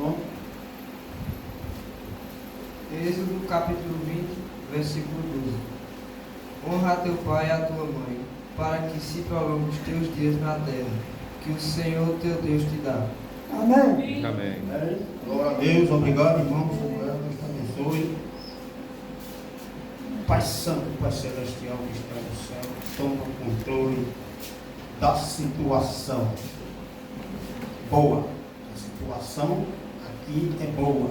Pronto. Êxodo capítulo 20, versículo 12. Honra a teu pai e a tua mãe, para que se prolongue os teus dias na terra, que o Senhor teu Deus te dá. Amém. Amém. Glória a Deus, obrigado, irmãos. Deus te abençoe. Pai Santo, Pai Celestial que está no céu, toma controle da situação. Boa. A situação aqui é boa.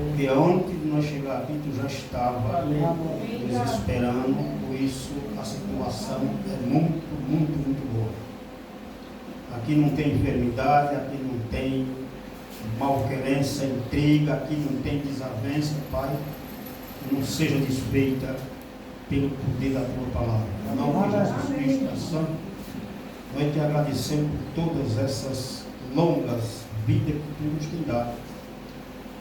Porque antes de nós chegar aqui, tu já estava nos esperando, por isso a situação é muito, muito, muito boa. Aqui não tem enfermidade, aqui não tem malquerência, intriga, aqui não tem desavença, Pai. Não seja desfeita pelo poder da tua palavra. Em nome de Jesus Cristo Santo, nós te agradecemos por todas essas longas vidas que tu nos tem dado.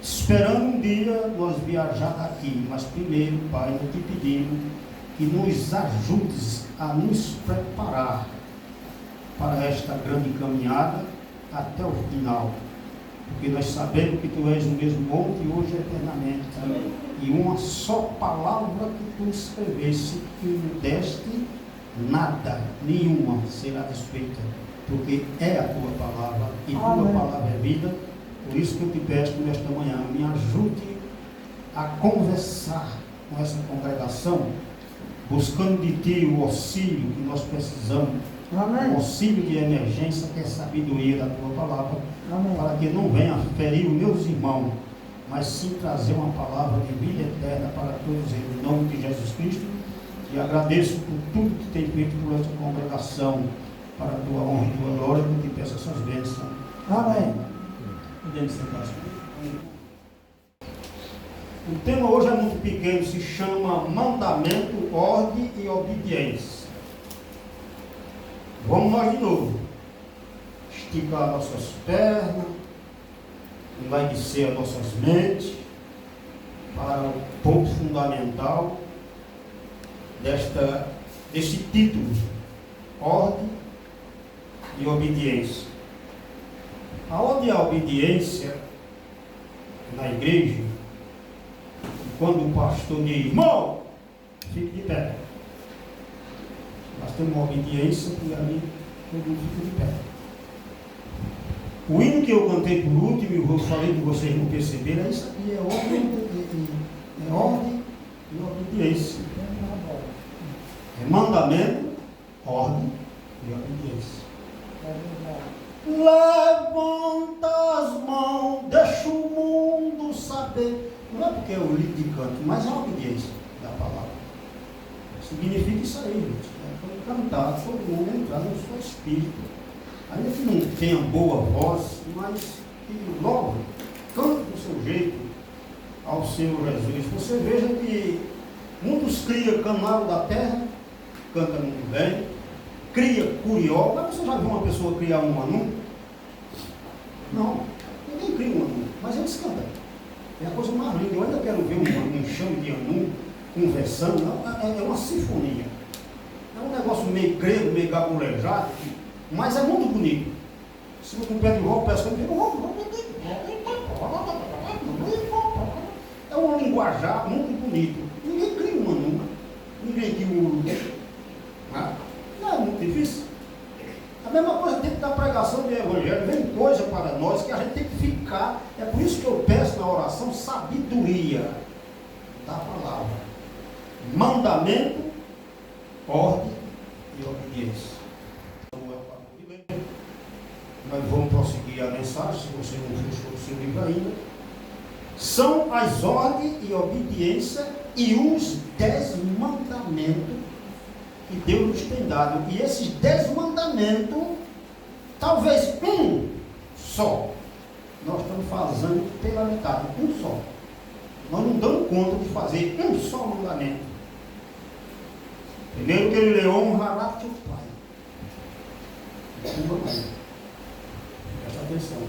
Esperando um dia nós viajar daqui, mas primeiro, Pai, nós te pedimos que nos ajudes a nos preparar para esta grande caminhada até o final. Porque nós sabemos que tu és o mesmo ontem e hoje eternamente. Amém. E uma só palavra que tu escrevesse, que não deste, nada, nenhuma será desfeita. Porque é a tua palavra e tua palavra é vida. Por isso que eu te peço nesta manhã, me ajude a conversar com essa congregação, buscando de ti o auxílio que nós precisamos. Amém. O auxílio de emergência, que é a sabedoria da tua palavra. Amém. Para que não venha ferir os meus irmãos, mas sim trazer uma palavra de vida eterna para todos eles. Em nome de Jesus Cristo, e agradeço por tudo que tem feito por esta congregação, para a tua honra e tua glória, que eu te peço essas bênçãos. Amém. Podemos sentar. O tema hoje é muito pequeno, se chama mandamento, ordem e obediência. Vamos nós de novo. Esticar nossas pernas, enlaidecer as nossas mentes para o ponto fundamental deste título, ordem e obediência. A ordem e a obediência na igreja, quando o pastor diz, irmão, fique de pé. Nós temos uma obediência que ali todo mundo fica de pé. O hino que eu cantei por último, e eu falei que vocês não perceberam, é isso aqui, é ordem e obediência. É mandamento, ordem e obediência. Levanta as mãos, deixa o mundo saber. Não é porque é o livro de canto, mas é a obediência da palavra. Significa isso aí, gente. É cantar, todo mundo entrar no seu espírito. Ainda que não tenha boa voz, mas que logo cante do seu jeito ao Senhor Jesus. Você veja que muitos criam canaro da terra, canta muito bem, cria curió. Mas você já viu uma pessoa criar um anu? Não, ninguém cria um anu, mas eles cantam. É a coisa mais linda. Eu ainda quero ver um enxame de anu conversando. É uma sinfonia. É um negócio meio grego, meio gabulejado, mas é muito bonito. Se você com o pé de roupa, parece que é um linguajar muito bonito. Ninguém cria um anu, ninguém cria um uru. Não é muito difícil. A mesma coisa dentro da pregação do Evangelho, vem coisa para nós que a gente tem que ficar. É por isso que eu peço na oração sabedoria da palavra. Mandamento, ordem e obediência. Nós vamos prosseguir a mensagem, se você não fechou o seu livro ainda. São as ordens e obediência e os 10 mandamentos que Deus nos tem dado. E esses 10 mandamentos, talvez um só, nós estamos fazendo pela metade, um só. Nós não damos conta de fazer um só mandamento. Primeiro que ele lhe honrará teu pai e tua mãe. Presta atenção.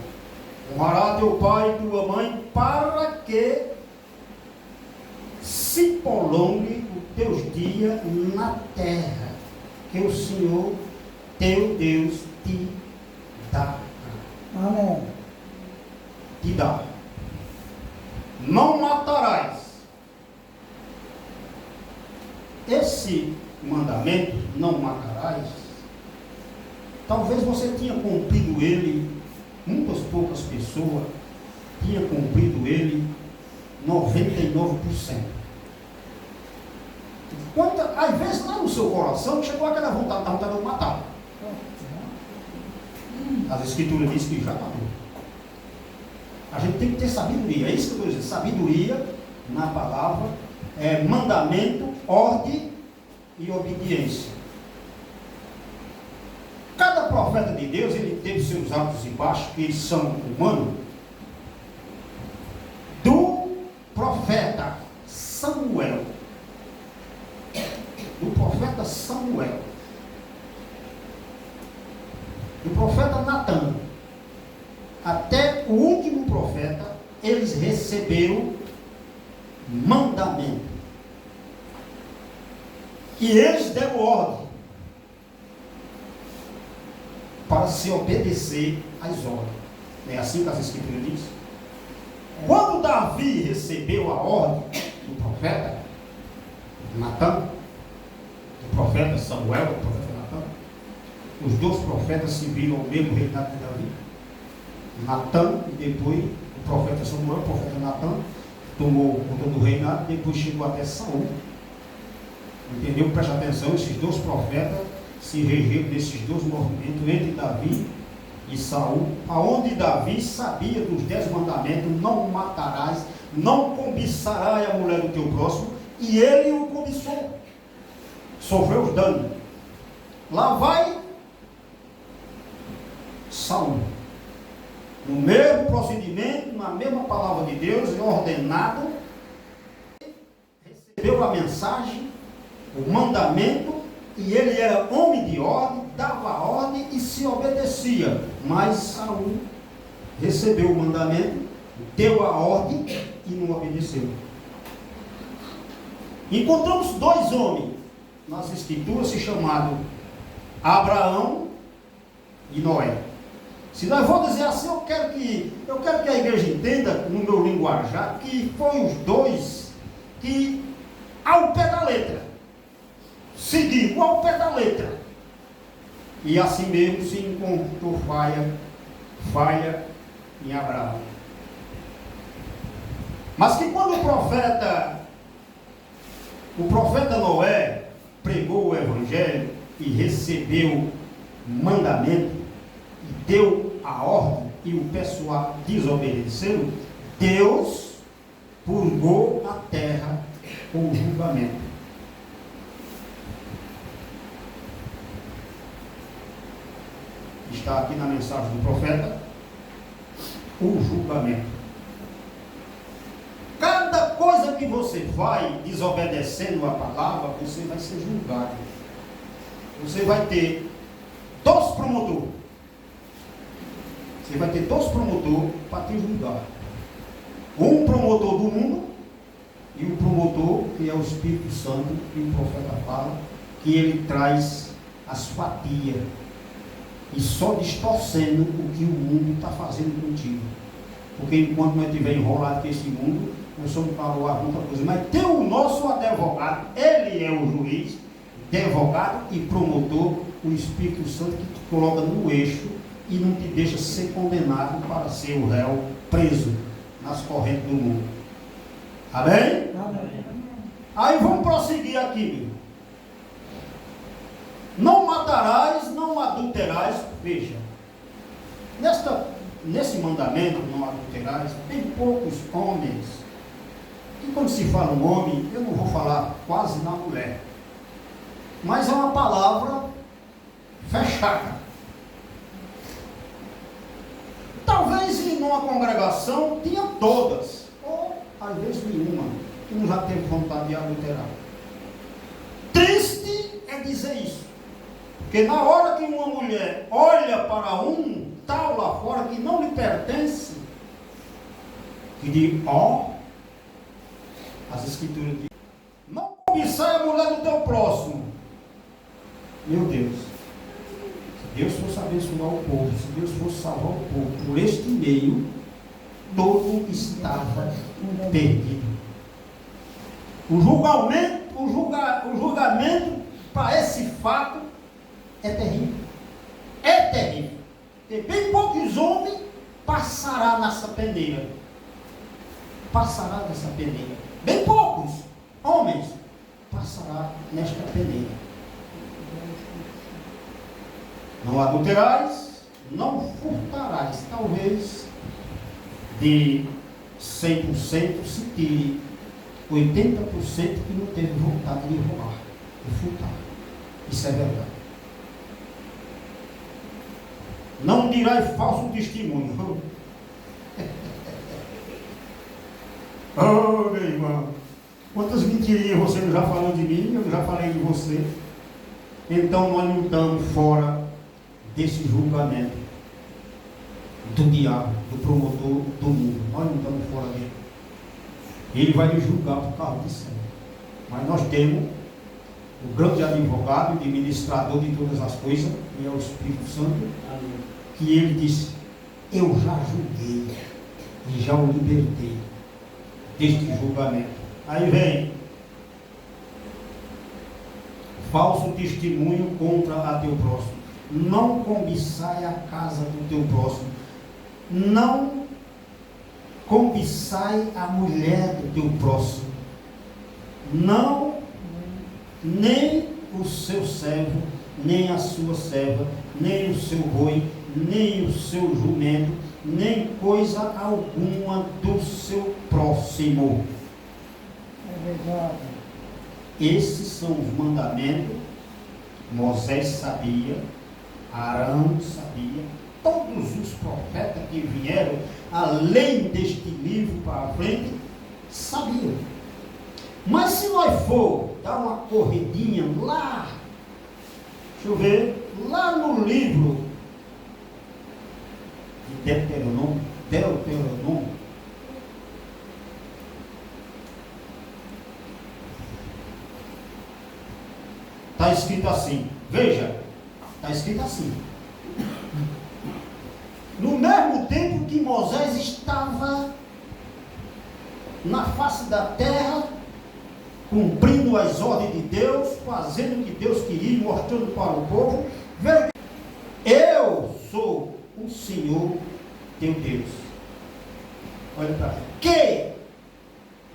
Honrará teu pai e tua mãe para que se prolongue os teus dias na terra que o Senhor teu Deus te dá. Amém. te dar. Não matarás. Esse mandamento, não matarás, talvez você tinha cumprido ele, muitas poucas pessoas tinham cumprido ele 99%. Às vezes lá no seu coração chegou aquela vontade de matar. As escrituras dizem que já matou. A gente tem que ter sabedoria, é isso que eu estou dizendo. Sabedoria na palavra é mandamento, ordem e obediência. Cada profeta de Deus, ele teve seus altos e baixos, que eles são humanos. Do profeta Samuel, do profeta Samuel, do profeta Natan, até o último profeta, eles receberam mandamento. E eles deram ordem para se obedecer às ordens. É assim que as escrituras dizem. Quando Davi recebeu a ordem do profeta Natan, do profeta Samuel, do profeta Natan, os dois profetas se viram ao mesmo reinado de Davi. Natan e depois o profeta Samuel, o profeta Natan, tomou conta do reinado, depois chegou até Saul. Entendeu? Preste atenção, esses dois profetas se regeram nesses dois movimentos entre Davi e Saul, aonde Davi sabia dos 10 mandamentos: não matarás, não cobiçarás a mulher do teu próximo, e ele o cobiçou, sofreu os danos. Lá vai Saul, no mesmo procedimento, na mesma palavra de Deus, ordenado, recebeu a mensagem, o mandamento, e ele era homem de ordem, dava ordem e se obedecia. Mas Saul recebeu o mandamento, deu a ordem e não obedeceu. Encontramos dois homens nas escrituras chamados Abraão e Noé. Se nós vamos dizer assim, eu quero que a igreja entenda, no meu linguajar, que foi os dois que, ao pé da letra, seguiu ao pé da letra, e assim mesmo se encontrou falha em Abraão. Mas que quando o profeta Noé pregou o evangelho e recebeu mandamento, deu a ordem e o pessoal desobedeceu, Deus purgou a terra com o julgamento. Está aqui na mensagem do profeta o julgamento. Cada coisa que você vai desobedecendo a palavra, você vai ser julgado. Você vai ter dois promotores. Você vai ter dois promotores para te julgar. Um promotor do mundo e um promotor que é o Espírito Santo, que o profeta fala, que ele traz as fatias e só distorcendo o que o mundo está fazendo contigo. Porque enquanto nós estivermos enrolados com esse mundo, nós somos para muita coisa. Mas tem o nosso advogado, ele é o juiz, advogado e promotor, o Espírito Santo, que te coloca no eixo e não te deixa ser condenado para ser o réu preso nas correntes do mundo. Amém? Amém. Aí vamos prosseguir aqui, meu. Não matarás, não adulterás. Veja, nesse mandamento, não adulterás, tem poucos homens. E quando se fala um homem, eu não vou falar quase na mulher, mas é uma palavra fechada. Talvez em uma congregação tinha todas, ou às vezes nenhuma, que não já teve vontade de adulterar. Triste é dizer isso, porque na hora que uma mulher olha para um tal lá fora que não lhe pertence, que diz, as escrituras dizem, não cobiçai a mulher do teu próximo. Meu Deus, se Deus fosse abençoar o povo, se Deus fosse salvar o povo por este meio, todo estava perdido. O julgamento para esse fato é terrível. É terrível. E bem poucos homens passará nessa peneira. Passará nessa peneira. Bem poucos homens passará nesta peneira. Não adulterais, não furtarás. Talvez de 100% se tire 80% que não teve vontade de roubar, de furtar. Isso é verdade. Não dirás falso testemunho. Oh, meu irmão, quantas mentirinhas você não já falou de mim, eu já falei de você. Então nós não estamos fora desse julgamento do diabo, do promotor do mundo. Nós não estamos fora dele. Ele vai nos julgar por causa disso. Mas nós temos o grande advogado, administrador de todas as coisas, que é o Espírito Santo, que ele disse: eu já julguei e já o libertei deste julgamento. Aí vem falso testemunho contra a teu próximo. Não cobiçai a casa do teu próximo. Não cobiçai a mulher do teu próximo. Não, nem o seu servo, nem a sua serva, nem o seu boi, nem o seu jumento, nem coisa alguma do seu próximo. É verdade. Esses são os mandamentos. Moisés sabia, Arão sabia, todos os profetas que vieram além deste livro para frente sabiam. Mas se nós for dar uma corridinha lá, deixa eu ver, lá no livro de Deuteronômio, está escrito assim, veja, está escrito assim: no mesmo tempo que Moisés estava na face da terra, cumprindo as ordens de Deus, fazendo o que Deus queria, mostrando para o povo, veja, eu sou o Senhor teu Deus. Olha para mim. Que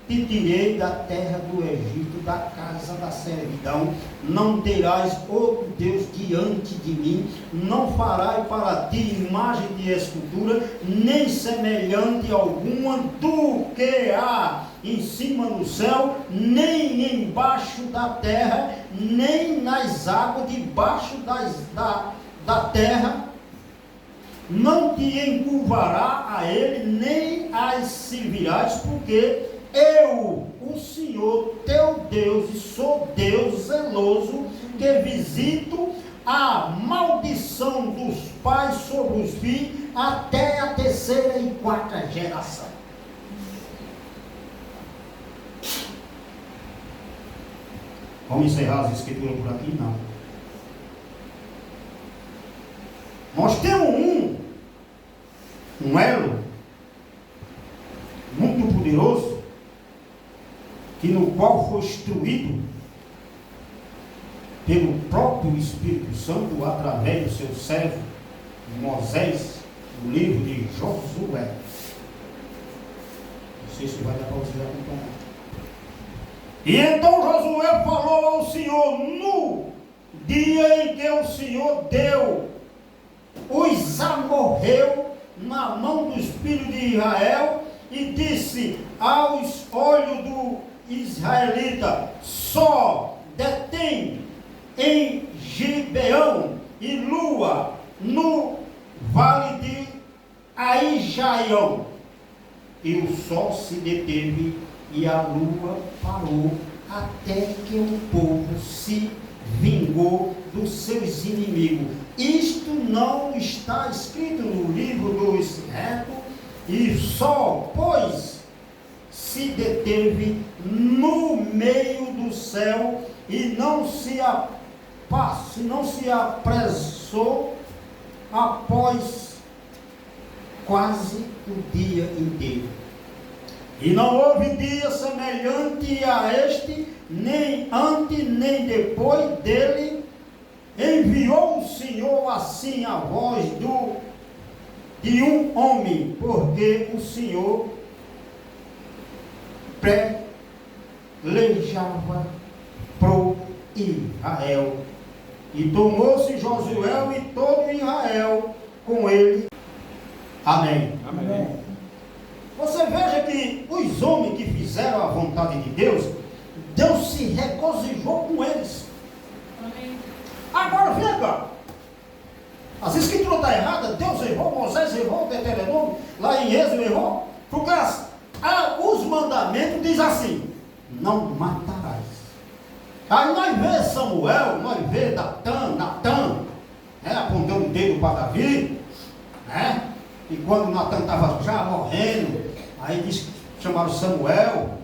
te tirei da terra do Egito, da casa da servidão. Não terás outro Deus diante de mim. Não farás para ti imagem de escultura, nem semelhante alguma do que há em cima no céu, nem embaixo da terra, nem nas águas debaixo da terra. Não te encurvará a ele, nem as servirás, porque eu, o Senhor teu Deus, sou Deus zeloso, que visito a maldição dos pais sobre os filhos, até a terceira e quarta geração. Vamos encerrar as escrituras por aqui? Não. Nós temos um elo muito poderoso, que no qual foi instruído pelo próprio Espírito Santo, através do seu servo Moisés, no livro de Josué. Não sei se vai dar para você acompanhar. E então Josué falou ao Senhor no dia em que o Senhor deu os amorreu na mão dos filhos de Israel, e disse aos olhos do israelita: só detém em Gibeão e Lua no vale de Aijaião. E o sol se deteve e a lua parou, até que o povo se vingou dos seus inimigos. Isto não está escrito no livro dos retos, e só, pois, se deteve no meio do céu e não se apressou após quase o dia inteiro. E não houve dia semelhante a este, nem antes nem depois dele. Enviou o Senhor assim a voz de um homem, porque o Senhor pelejava pro Israel. E tomou-se Josué e todo Israel com ele. Amém. Amém. Você veja que os homens que fizeram a vontade de Deus, Deus se regozijou com eles. Amém. Agora vem cá. As escrituras estão erradas, Deus errou, Moisés errou, Deuteronômio, lá em Êxodo errou, porque os mandamentos dizem assim: não matarás. Aí nós vê Samuel, nós vê Natan, apontando o dedo para Davi, e quando Natan estava já morrendo, aí diz, chamaram Samuel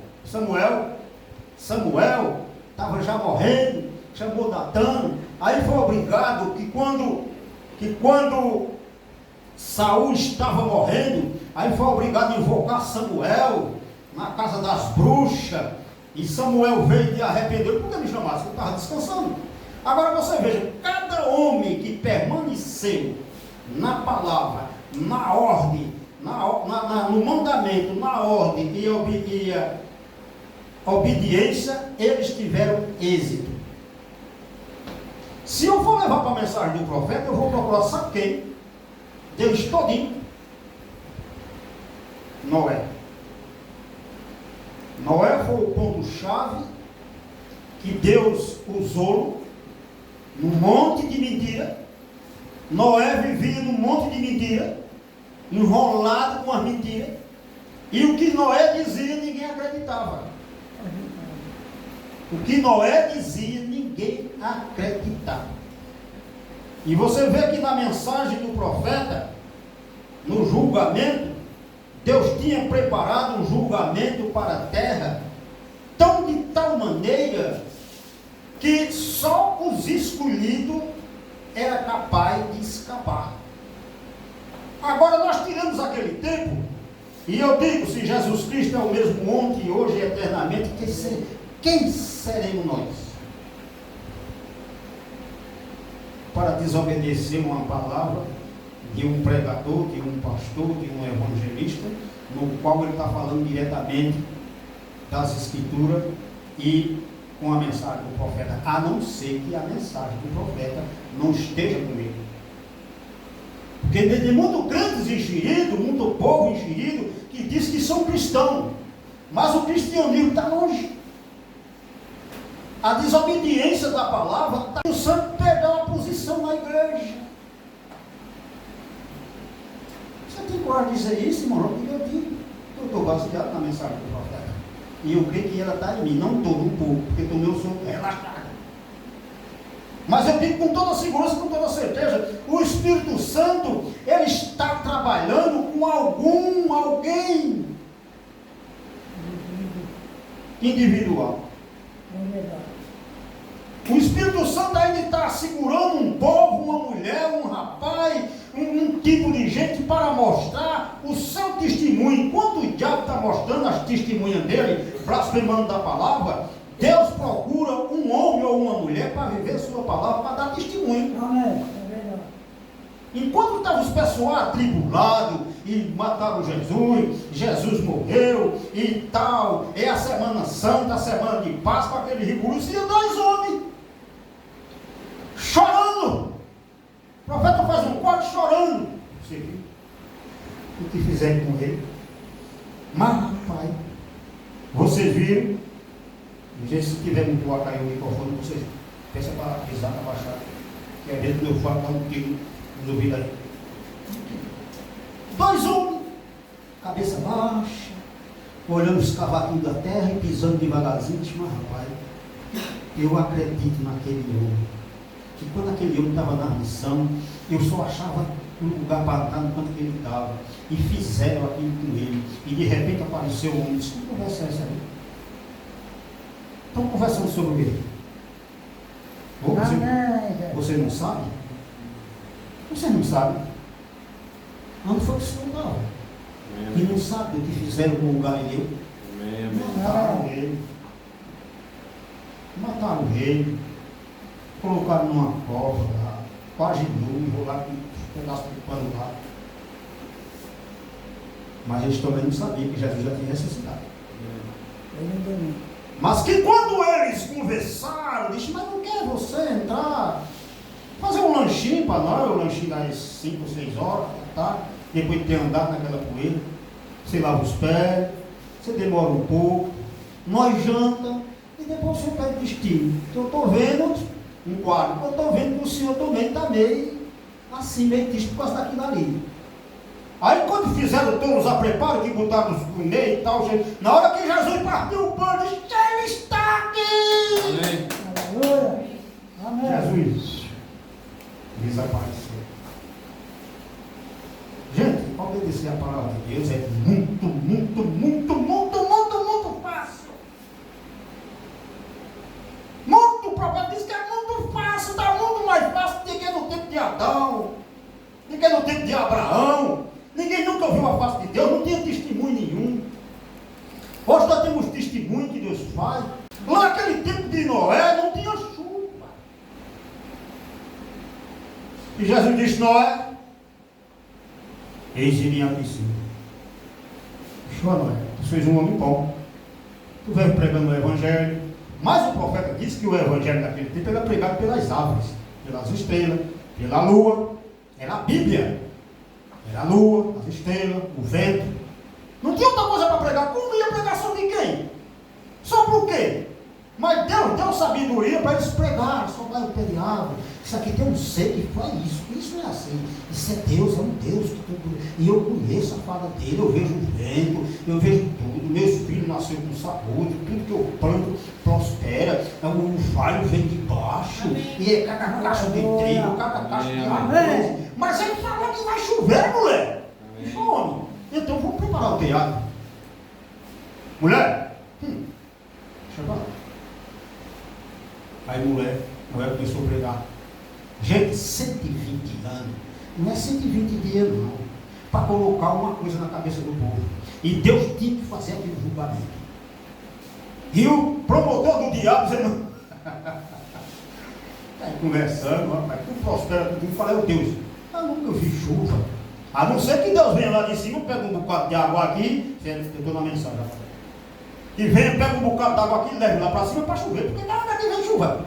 estava já morrendo, chamou Natan, aí foi obrigado que quando Saul estava morrendo, aí foi obrigado a invocar Samuel na casa das bruxas, e Samuel veio de arrepender. Por que me chamasse? Ele estava descansando. Agora você veja, cada homem que permaneceu na palavra, na ordem, no mandamento, na ordem e obediência, eles tiveram êxito. Se eu for levar para a mensagem do profeta, eu vou procurar, sabe quem? Deus todinho. Noé. Noé foi o ponto-chave que Deus usou num monte de mentira. Noé vivia num monte de mentira, enrolado com as mentiras, e o que Noé dizia ninguém acreditava. O que Noé dizia ninguém acreditava. E você vê que na mensagem do profeta, no julgamento, Deus tinha preparado um julgamento para a terra, de tal maneira que só os escolhidos era capaz de escapar. Agora nós tiramos aquele tempo, e eu digo, se Jesus Cristo é o mesmo ontem, hoje e eternamente, quem seremos nós para desobedecer uma palavra de um pregador, de um pastor, de um evangelista, no qual ele está falando diretamente das escrituras e com a mensagem do profeta, a não ser que a mensagem do profeta não esteja com ele. Porque tem muito crentes enxeridos, muito povo enxerido, que diz que são cristãos, mas o cristianismo está longe. A desobediência da palavra está no santo pegar uma posição na igreja. Você tem coragem de dizer isso, irmão? Eu digo, eu estou baseado na mensagem do profeta. E eu creio que ela está em mim, não todo um pouco, porque também eu sou relaxado. Mas eu digo com toda segurança, com toda certeza, o Espírito Santo, ele está trabalhando com alguém individual. É verdade. O Espírito Santo ainda está segurando um povo, uma mulher, um rapaz, um tipo de gente para mostrar o seu testemunho. Enquanto o diabo está mostrando as testemunhas dele, blasfemando da palavra, Deus procura um homem ou uma mulher para viver sua palavra, para dar testemunho. Amém. É verdade. Enquanto estavam os pessoal atribulados e mataram Jesus, Jesus morreu e tal, é a Semana Santa, a Semana de Páscoa, aquele rigoroso, e 2 homens chorando. O profeta faz um quadro chorando. Você viu o que fizeram com ele? Mas, rapaz, vocês viram? Não sei se tiver muito ar aí o microfone, vocês pensam para pisar, para baixar, que é dentro do meu fato, dá um tiro nos ouvidos aí. 2 homens, cabeça baixa, olhando os cavaquinhos da terra e pisando devagarzinho. Mas, rapaz, eu acredito naquele homem. Que quando aquele homem estava na missão, eu só achava um lugar para estar no canto que ele estava. E fizeram aquilo com ele. E de repente apareceu um homem e disse: que conversa é essa aí? Estão conversando sobre o quê? Você não sabe? Você não sabe. Onde foi que o senhor estava? E não sabe o que fizeram com o Galileu? Mataram ele. Mataram ele. Colocaram numa cova lá, quase nu, enrolaram com um pedaço de pano lá. Mas eles também não sabiam que Jesus já tinha ressuscitado. Mas que quando eles conversaram, disse, mas não quer você entrar? Fazer um lanchinho para nós, um lanchinho das 5 ou 6 horas, tá? Depois de ter andado naquela poeira. Você lava os pés, você demora um pouco, nós janta e depois você pede destino. Eu estou vendo um quadro, eu estou vendo que o senhor também está meio assim, meio triste por causa daquilo ali. Aí quando fizeram todos a preparo, que botaram os comer e tal, na hora que Jesus partiu o pão, disse, ele está aqui! Amém. Aleluia. Amém. Jesus desapareceu. Gente, obedecer a palavra de Deus é muito, muito, muito, muito, muito, muito fácil. Muito, o profeta diz que é muito fácil, está muito mais fácil do que no tempo de Adão, do que no tempo de Abraão. Ninguém nunca ouviu a face de Deus, não tinha testemunho nenhum. Hoje nós temos testemunho que Deus faz. Lá naquele tempo de Noé não tinha chuva. E Jesus disse, Noé, eis minha piscina. Show, Noé, tu fez um homem bom. Tu veio pregando o evangelho. Mas o profeta disse que o evangelho daquele tempo era pregado pelas árvores, pelas estrelas, pela lua. Era a Bíblia. Era a lua, as estrelas, o vento. Não tinha outra coisa para pregar. Como ia pregar sobre quem? Só por quê? Mas Deus deu sabedoria para eles pregarem. Só vai o pé de árvore. Isso aqui tem um ser que faz isso. Isso não é assim. Isso é Deus, é um Deus que tudo. E eu conheço a fala dele, eu vejo o vento, eu vejo tudo. Meus filhos nasceram com saúde, tudo que eu planto prospera. O falho vem de baixo. Amém. E é cada caixa de trigo, cada caixa de arroz. Mas ele falou que vai chover, mulher. Homem. Então vamos preparar o telhado. Mulher, deixa eu falar. Aí mulher começou a pregar. Gente, 120 anos. Não é 120 dias não. Para colocar uma coisa na cabeça do povo. E Deus tinha que fazer aquele julgamento. E o promotor do diabo dizendo, aí conversando, rapaz, tudo prospera, tudo. Eu falei, Deus, eu nunca vi chuva. A não ser que Deus venha lá de cima, pega um bocado de água aqui, eu estou na mensagem, rapaz. E vem, pega um bocado de água aqui e leva lá para cima para chover, porque nada daqui vem chuva.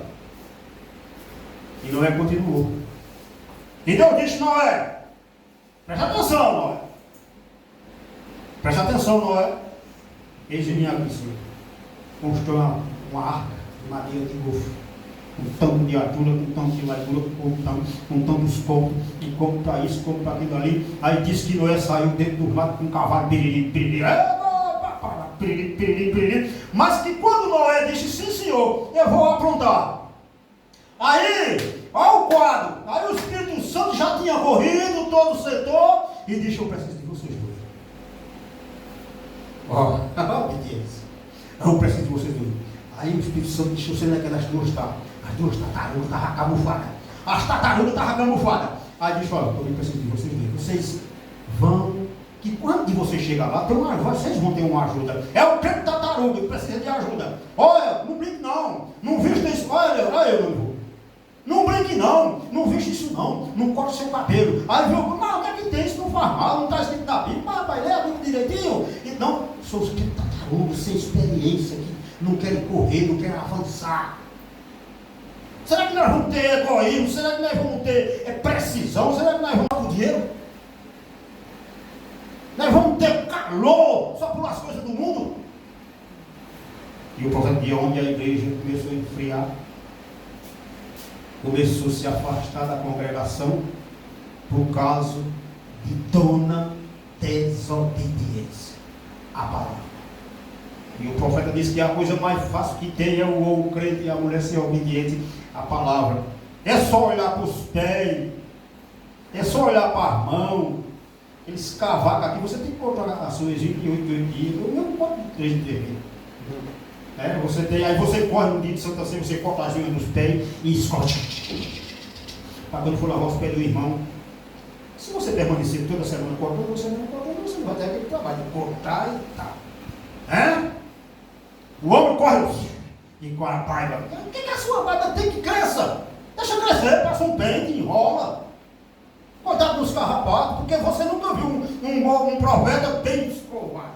E Noé continuou. E Deus disse, Noé, presta atenção, Noé. Presta atenção, Noé. Eis minha piscina. Construiu uma arca de madeira de golfe. Um tanto de altura, um tanto de largura, um tanto dos corpos, e como para isso, como para aquilo ali. Aí disse que Noé saiu dentro do mato com um cavalo, piriri, piriri, piriri, piriri, piriri. Mas que quando Noé disse, sim senhor, eu vou aprontar. Aí, olha o quadro. Aí o Espírito Santo já tinha corrido todo o setor e disse, eu preciso de vocês dois. Ó, obediência. Eu preciso de vocês dois. Aí o Espírito Santo disse, você não é que as duas tartarugas estavam camufladas. As tartarugas estavam camufladas. Aí disse, olha, eu preciso de vocês dois. Vocês vão, que quando vocês chegar lá, vocês vão ter uma ajuda. É o crente tartaruga que precisa de ajuda. Olha, não brinque não. Não vista isso. Olha, eu não vou. Não brinque não, não viste isso não corte seu cabelo. Aí viu, mas o que é que tem? Isso não faz mal, não está escrito na Bíblia. Mas rapaz, lê a Bíblia direitinho. Então, sou os tartarugas sem experiência, que não querem correr, não querem avançar. Será que nós vamos ter egoísmo? Será que nós vamos ter precisão? Será que nós vamos dar o dinheiro? Nós vamos ter calor só pelas coisas do mundo? E o profeta de onde a igreja começou a esfriar, começou a se afastar da congregação por causa de dona desobediência à palavra. E o profeta disse que a coisa mais fácil que tem é o crente e a mulher ser obediente à palavra. É só olhar para os pés, é só olhar para as mãos. Eles cavacam aqui, você tem que cortar a sua exílio de 8 dias, eu não corto de 3 dias. Você tem, aí você corre no dia de Santa Ceia, você corta as unhas dos pés e escorte. Para quando for lavar os pés do irmão, Se você permanecer toda semana cortando, você não vai ter aquele trabalho de cortar e tal. O homem corre e com a paiva. O que a sua paiva tem que cresça? Deixa crescer, passa um pente, enrola. Cuidado dos carrapatos, porque você nunca viu um profeta bem escovado.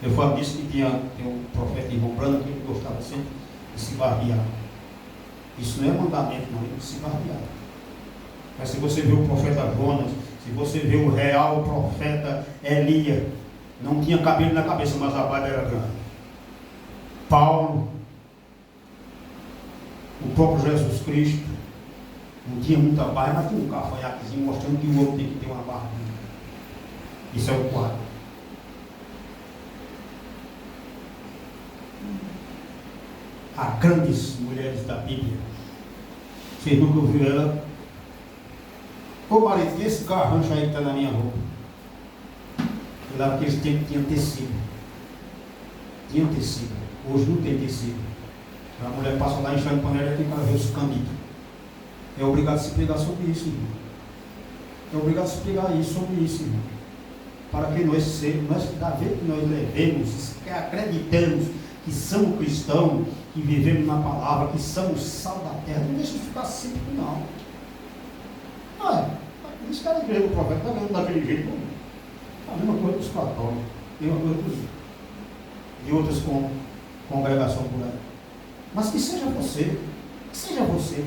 Eu falo disso que tem um profeta irmão Brando que ele gostava sempre de se barbear. Isso não é mandamento, não, é de se barbear. Mas se você vê o profeta Jonas, se você vê o real profeta Elias, não tinha cabelo na cabeça, mas a barba era grande. Paulo, o próprio Jesus Cristo, não tinha muita barba, mas tinha um cavanhaquezinho mostrando que o outro tem que ter uma barba. Isso é o quadro. Há grandes mulheres da Bíblia. Você nunca ouviu ela? Ô marido, esse garrancho aí que está na minha roupa. Eu lá naqueles tempos tinha tecido. Tinha tecido. Hoje não tem tecido. A mulher passa lá enchendo panela e tem que ver os candidos. É obrigado a se pregar sobre isso, irmão. É obrigado a se pregar sobre isso, irmão. Para que nós da vez que nós levemos, que acreditamos que somos cristãos, que vivemos na palavra, que somos sal da terra, não deixa de ficar simples, não. Isso que a igreja do profeta está vendo daquele jeito, a mesma coisa dos católicos, a mesma coisa de outras congregações por aí. Mas que seja você,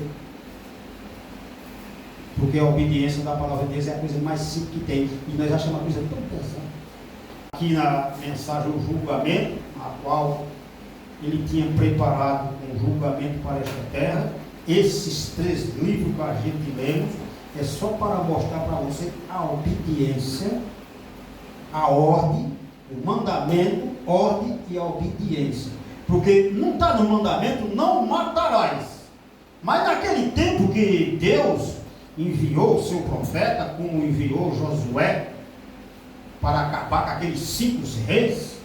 porque a obediência da palavra de Deus é a coisa mais simples que tem, e nós achamos uma coisa tão pesada. Aqui na mensagem o julgamento, a qual ele tinha preparado um julgamento para esta terra. Esses 3 livros que a gente lemos é só para mostrar para você a obediência, a ordem, o mandamento, ordem e a obediência. Porque não está no mandamento, não matarás. Mas naquele tempo que Deus enviou o seu profeta, como enviou Josué, para acabar com aqueles 5 reis,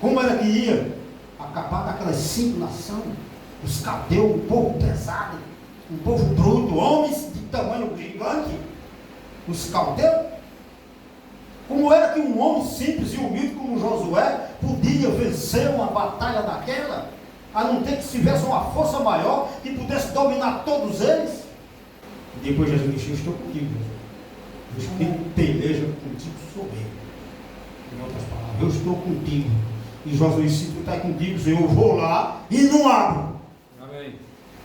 como era que ia acabar com aquelas 5 nações? Os caldeus, um povo pesado, um povo bruto, homens de tamanho gigante, os caldeus. Como era que um homem simples e humilde como Josué podia vencer uma batalha daquela, a não ter que se tivesse uma força maior que pudesse dominar todos eles? E depois Jesus disse: eu estou contigo, o Espírito peleja contigo sobre ele. Em outras palavras, eu estou contigo. E Josué disse: se tu está contigo, eu vou lá e não abro. Amém.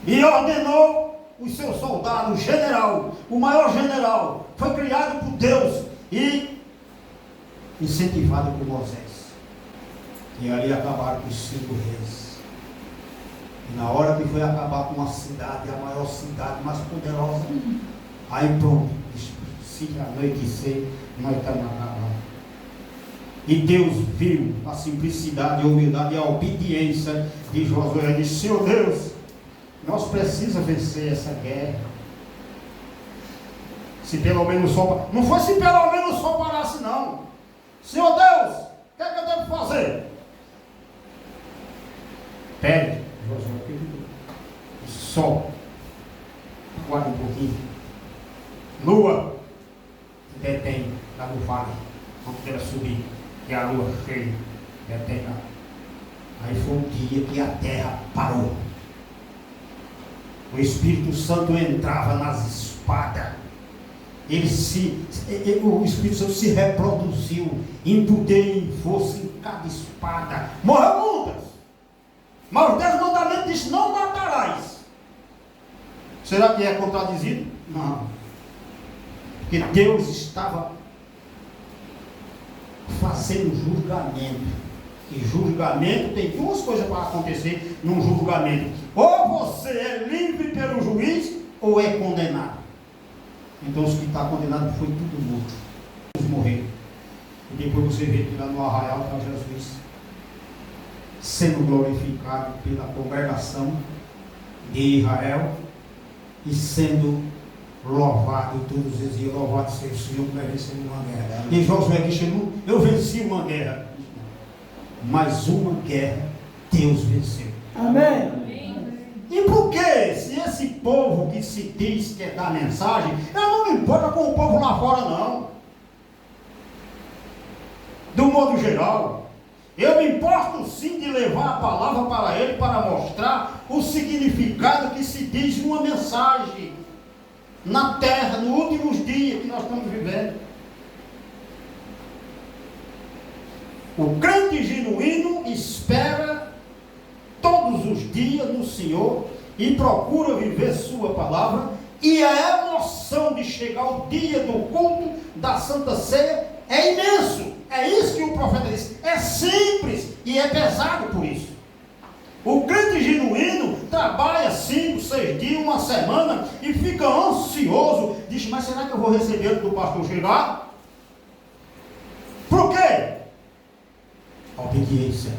E ordenou os seus soldados, o general, o maior general, foi criado por Deus e incentivado por Moisés. E ali acabaram com os 5 reis. E na hora que foi acabar com uma cidade, a maior cidade, mais poderosa, aí pronto, se anoitecer, nós estamos acabados. E Deus viu a simplicidade, a humildade e a obediência de Josué. Ele disse: Senhor Deus, nós precisamos vencer essa guerra. Se pelo menos só, não foi se pelo menos só parasse, não. Senhor Deus, o que é que eu devo fazer? Pede, Josué, sol, aguarde um pouquinho. Lua, detém lá no vale, quando ela subir, e a lua cheia, detém lá. Aí foi um dia que a terra parou. O Espírito Santo entrava nas espadas. O Espírito Santo se reproduziu em poder e em força em cada espada. Morreu muitas. Mas os 10 mandamentos dizem: não matarás. Será que é contradizido? Não. Porque Deus estava fazendo julgamento. E julgamento tem 2 coisas para acontecer num julgamento: ou você é livre pelo juiz, ou é condenado. Então os que estão condenados foi tudo morto. Todos morreram. E depois você vê que lá no arraial está Jesus sendo glorificado pela congregação de Israel e sendo louvado todos os dias. Louvado seja o Senhor que vai vencer uma guerra. E Josué que chegou: eu venci uma guerra. Mas uma guerra Deus venceu. Amém. E por quê? Se esse povo que se diz que é da mensagem, eu não me importo com o povo lá fora, não. Do modo geral, eu me importo sim de levar a palavra para ele, para mostrar o significado que se diz numa mensagem na terra, nos últimos dias que nós estamos vivendo. O crente genuíno espera todos os dias no Senhor e procura viver sua palavra, e a emoção de chegar o dia do culto da Santa Ceia é imenso. É isso que o profeta disse. É simples e é pesado por isso. O crente genuíno trabalha 5, 6 dias, uma semana e fica ansioso. Diz, mas será que eu vou receber antes do pastor chegar? Por quê? A obediência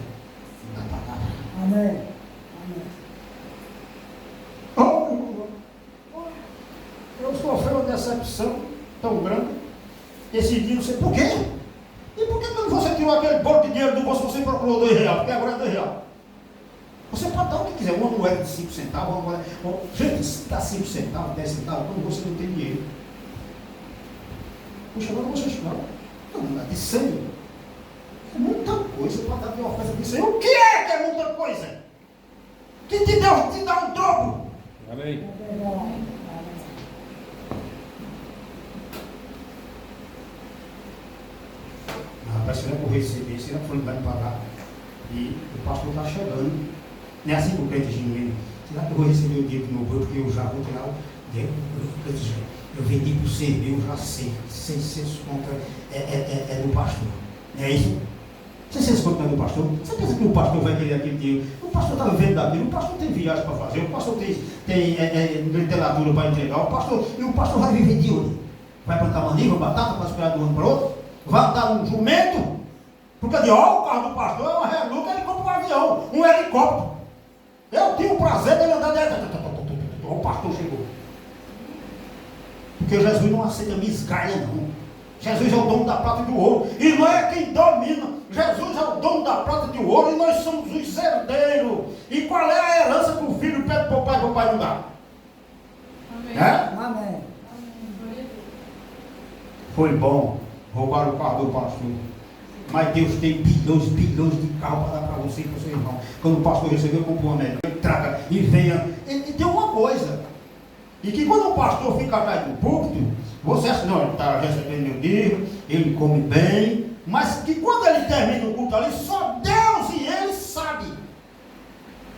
da palavra. Amém. Eu sofri uma decepção tão grande. Esse dia, não sei por quê. E por que quando você tirou aquele bolo de dinheiro do bolso, você procurou R$2? Porque agora é R$2. Você pode dar o que quiser, uma moeda de 5 centavos, uma moeda. Gente, se dá 5 centavos, 10 centavos, quando você não tem dinheiro. Puxa, agora você chegou. Não, de 100. É muita coisa para dar de oferta de 100. O que é muita coisa? Que Deus te dá um troco. Amém. Rapaz, será que eu receber? Será que foi vai me pagar? E o pastor está chegando. Não é assim que o crente genuíno. Será que eu vou receber o dia de novo? Porque eu já vou tirar o dinheiro. Eu vendi para o servir, eu já sei. 600 conto é do pastor. Não é isso? 600 conto é do pastor? Você pensa que o pastor vai querer aquele dinheiro? O pastor está vivendo daquilo, o pastor tem viagem para fazer, o pastor tem literatura para entregar, o pastor vai viver de onde? Vai plantar maniva, batata para esperar de um ano para o outro? Vai andar um jumento? Porque de o carro do pastor é uma reluca, ele compra um avião, um helicóptero. Eu tinha o prazer dele andar dentro. O pastor chegou. Porque Jesus não aceita migalha, não. Jesus é o dono da prata e do ouro. E não é quem domina. Jesus é o dono da prata e do ouro. E nós somos os herdeiros. E qual é a herança que o filho pede para o pai não dá? Amém. É? Amém. Foi bom roubar o carro do pastor. Mas Deus tem bilhões de carros para dar para você e para o seu irmão. Quando o pastor recebeu, comprou uma melhor. Ele traga e venha. E tem uma coisa. E que quando o pastor fica atrás do púlpito, você acha, não, ele está recebendo meu dinheiro, ele come bem. Mas que quando ele termina o culto ali, só Deus e ele sabem.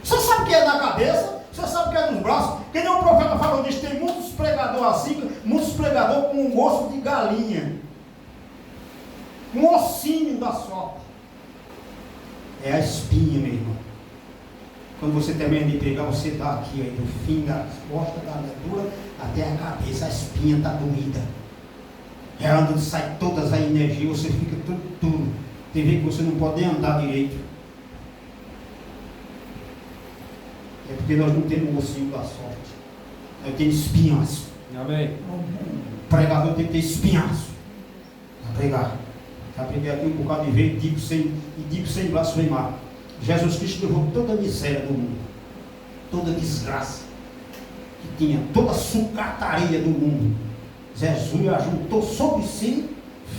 Você sabe o que é na cabeça, você sabe o que é nos braços. Que nem o profeta falou disso, tem muitos pregadores assim, muitos pregadores com um osso de galinha. Um ossinho da sorte. É a espinha, meu irmão. Quando você termina de pregar, você dá aqui, aí, do fim das costas da altura até a cabeça, a espinha está doída. É onde sai todas as energias, você fica tudo. Tem vezes que você não pode nem andar direito. É porque nós não temos o ossinho da sorte. Nós temos espinhaço. Amém. O pregador tem que ter espinhaço para pregar. Já preguei aqui um bocado de vez e digo sem blasfemar. Jesus Cristo levou toda a miséria do mundo, toda a desgraça que tinha, toda a sucataria do mundo. Jesus a juntou sobre si,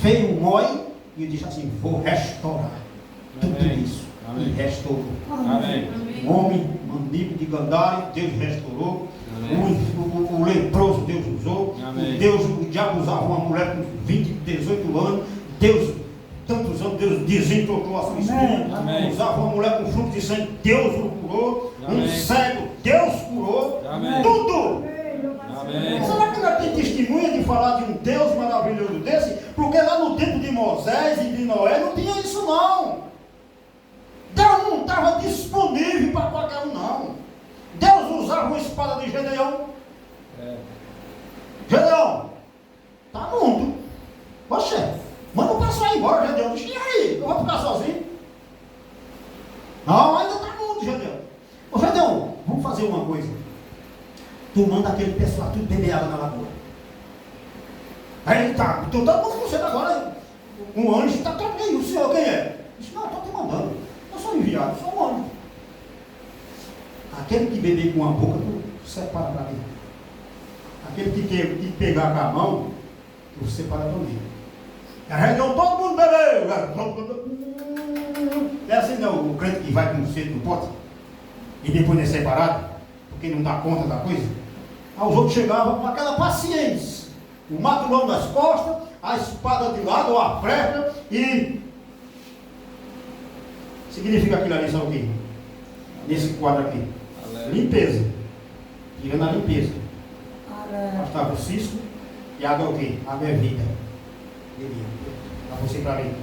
fez um mói e disse assim: vou restaurar tudo isso. Amém. E restaurou. Amém. Um homem mandigo de Gandaia, Deus restaurou. O leproso Deus usou. O diabo usava uma mulher com 18 anos. Tantos anos, Deus desentortou a sua espinha. Usava uma mulher com fruto de sangue, Deus o curou. Amém. Um cego, Deus curou. Amém. Tudo. Amém. Será que não tem testemunha de falar de um Deus maravilhoso desse? Porque lá no tempo de Moisés e de Noé não tinha isso não. Deus não estava disponível para qualquer um não. Deus usava uma espada de Gedeão. Gedeão, está mundo. Oxe, manda o pessoal ir embora, Gedeão. E aí, eu vou ficar sozinho? Não, ainda está mundo, Gedeão. Ô Gedeão, vamos fazer uma coisa. Tu manda aquele pessoal tudo beber água na lagoa. Aí tá, então todo mundo com você agora. Um anjo está todo aí. O senhor quem é? Disse, não, estou te mandando. Eu sou enviado, sou um anjo. Aquele que beber com a boca, separa para mim. Aquele que pegar com a mão, tu separa também. A reunião, todo mundo bebeu. Não é assim não, o crente que vai com cedo no pote e depois é separado, porque não dá conta da coisa. Aí os outros chegavam com aquela paciência, o matulão nas costas, a espada de lado, ou a flecha, e significa aquilo ali, sabe o quê? Nesse quadro aqui, limpeza, tirando a limpeza. Bastava o cisco e água é o quê? Água é vida. Para você e para mim.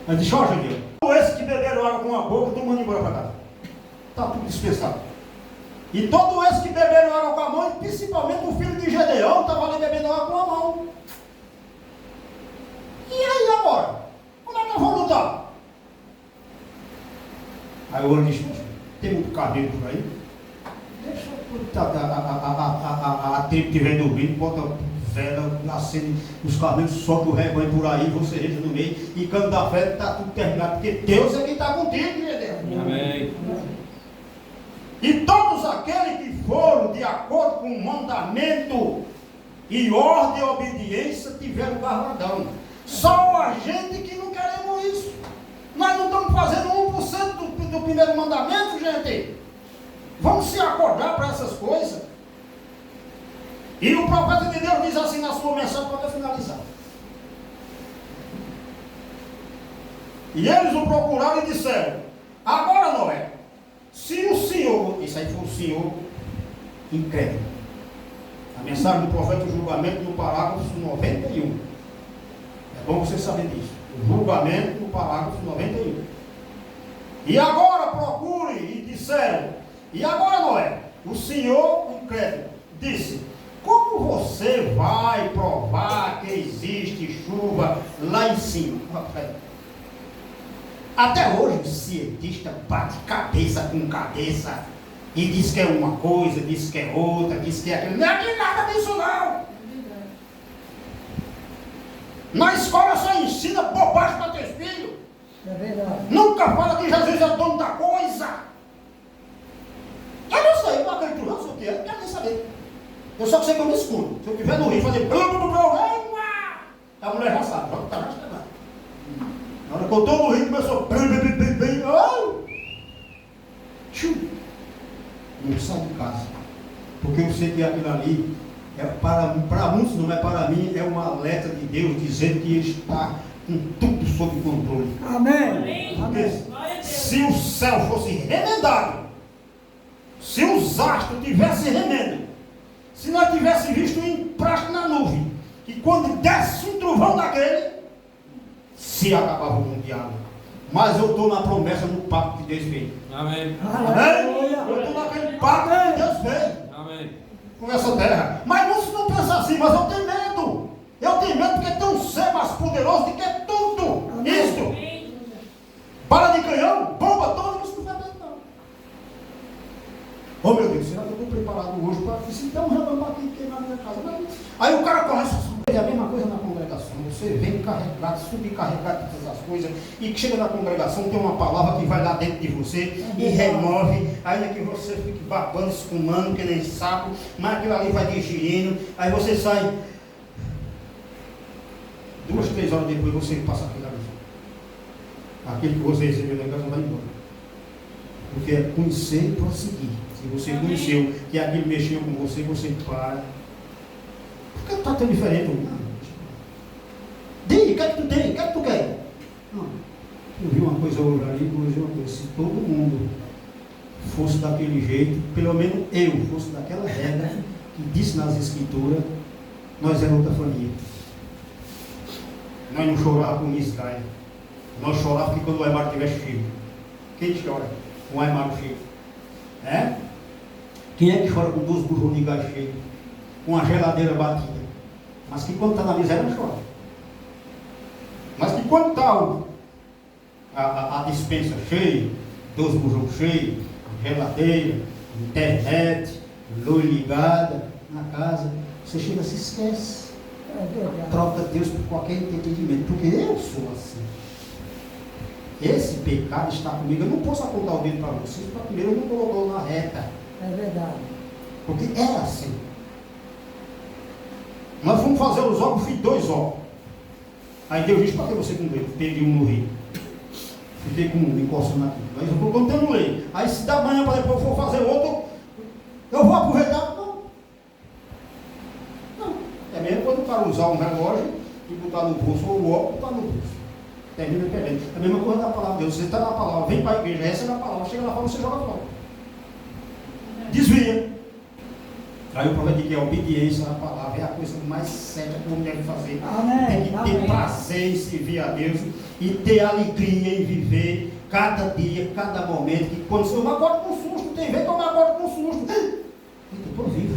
Mas deixa eu ajudar. Todos esses que beberam água com a boca, estão mandando embora para casa. Está tudo dispensado. E todos esses que beberam água com a mão, e principalmente o filho de Gedeão, estava ali bebendo água com a mão. E aí agora? Como é que eu vou lutar? Aí o olho disse, tem muito cabelo por aí. Deixa a tribo que vem dormindo, bota vela, acende os cabelos, sobe o rebanho por aí, você entra no meio, e quando dá fé, está tudo terminado, porque Deus é quem está contigo, Gedeão. Amém. E todos aqueles que foram de acordo com o mandamento e ordem e obediência tiveram galardão. Só a gente que não queremos isso. Nós não estamos fazendo 1% do primeiro mandamento, gente. Vamos se acordar para essas coisas. E o profeta de Deus diz assim na sua mensagem para finalizar. E eles o procuraram e disseram, agora Noé, se o Senhor, isso aí foi o Senhor incrédulo. A mensagem do profeta, o julgamento no parágrafo 91. É bom você saber disso. O julgamento no parágrafo 91. E agora procure, e disseram, e agora Noé, o Senhor incrédulo, disse, como você vai provar que existe chuva lá em cima? Até hoje o cientista bate cabeça com cabeça e diz que é uma coisa, diz que é outra, diz que é aquilo. Não é que nada disso não. Na escola só ensina bobagem para teus filhos. É verdade. Nunca fala que Jesus é o dono da coisa. Eu não sei, eu não acredito, não sei o que é, não quero nem saber. Eu só sei que eu me escudo. Se eu estiver no rio, fazer a mulher já sabe, já está chegando. Na hora que eu estou no rio, começou não sai de casa. Porque eu sei que aquilo ali, é para muitos não é para mim, é um alerta de Deus dizendo que Ele está com tudo sob controle. Amém. Porque se o céu fosse remendado, se os astros tivessem remendo, se nós tivéssemos visto um emprasto na nuvem, e quando desce um trovão daquele, se acabava o mundial. Mas eu estou na promessa no pacto que Deus fez. Amém. Amém? Eu estou naquele pacto que Deus fez. Amém. Com essa terra. Mas não pensa assim, mas eu tenho medo. Eu tenho medo porque tem um ser mais poderoso do que tudo. Isto. Bala de canhão, bomba toda, isso não vai bem não. Oh meu Deus, será que eu estou preparado hoje para se der um relâmpago aqui queimar na minha casa? Aí o cara começa a fazer a mesma coisa na congregação. Você vem carregado, subcarregado de todas as coisas, e chega na congregação, tem uma palavra que vai lá dentro de você e remove, ainda que você fique babando, esfumando, que nem sapo, mas aquilo ali vai digerindo, aí você sai 2, 3 horas depois você passa aquilo ali. Aquele que você recebeu na casa vai embora. Porque é conhecer e prosseguir. Se você conheceu que aquilo mexeu com você, você para. Por que está tão diferente? Diga, o que é que tu tem? O que é que tu quer? Não. Eu vi uma coisa hoje ali, eu vi uma coisa. Se todo mundo fosse daquele jeito, pelo menos eu fosse daquela regra que disse nas escrituras, nós éramos outra família. Nós não chorávamos com Israel. Nós chorávamos porque quando o armário estiver cheio. Quem chora? Com o armário cheio. É? Quem é que chora com 2 burros de gás cheios? Com a geladeira batida? Mas que quando está na miséria não chora. Mas que quando está a dispensa cheia, 2 burros cheios, geladeira, internet, luz ligada na casa, você chega e se esquece. Troca Deus por qualquer entendimento, porque eu sou assim. Esse pecado está comigo. Eu não posso apontar o dedo para vocês, porque primeiro eu não colocou na reta. É verdade. Porque é assim. Nós fomos fazer os ovos, fiz 2 ovos. Aí Deus disse, para que você com Deus? Peguei um no rio. Fiquei com um encostando aqui. Aí eu vou contando ele. Aí se da manhã para depois eu for fazer outro, eu vou aproveitar? Não. É mesmo quando o cara usar um relógio e botar no bolso, ou o óculos botar no bolso. Termina perdendo. É a mesma coisa da palavra de Deus. Você está na palavra, vem para a igreja, essa é a palavra, chega lá fora, você joga fora. Desvia. Aí o profeta diz que a obediência à palavra é a coisa mais séria que o homem deve fazer. Amém. Tem que ter prazer em servir a Deus e ter alegria em viver cada dia, cada momento. Que quando você acorda com susto, tem vezes que eu me acordo com susto. Eu estou vivo.